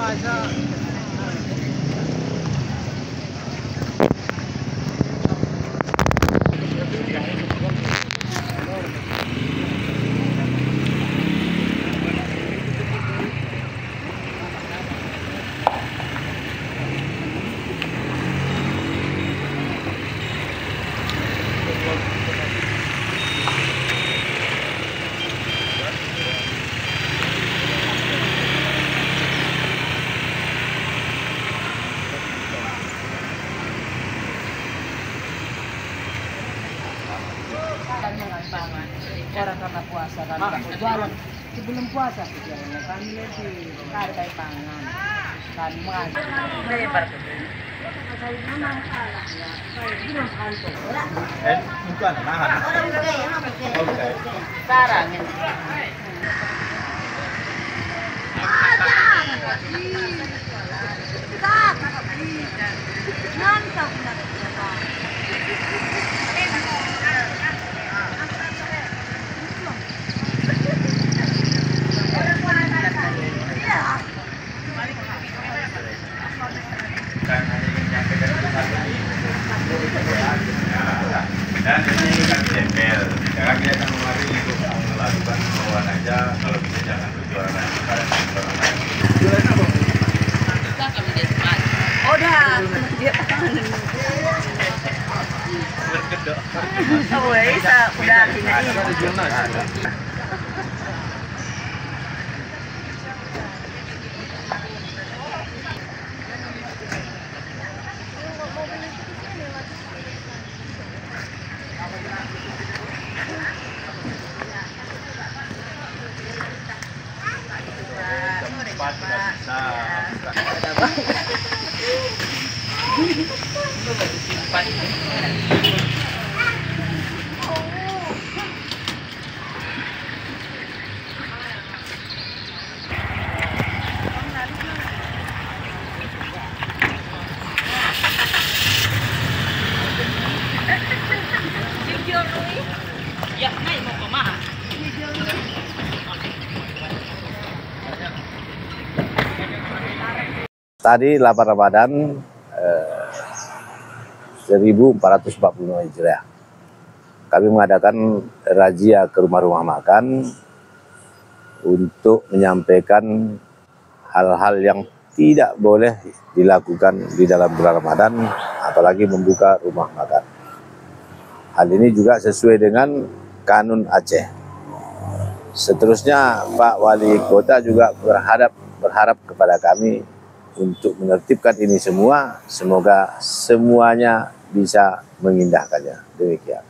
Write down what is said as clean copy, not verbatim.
Orang karena puasa kan jualan sebelum puasa jualan kami lebih hargai pangan dan mengajar dari bukan nahan. Sekarang Dan ini kan tempel, sekarang dia akan mengalir untuk melakukan pengeluaran aja, kalau bisa jangan berjualan lagi pada orang lain. Jualan apa? kita kami jadi cepat. Oh dah, dia Berkedok. oh bisa udah sini. Ya, naik mau kemana? Tadi 8 Ramadan 1445 Hijriah. Kami mengadakan razia ke rumah-rumah makan untuk menyampaikan hal-hal yang tidak boleh dilakukan di dalam bulan Ramadan, apalagi membuka rumah makan. Hal ini juga sesuai dengan Kanun Aceh. Seterusnya Pak Wali Kota juga berharap kepada kami untuk menertibkan ini semua, semoga semuanya bisa mengindahkannya. Demikian.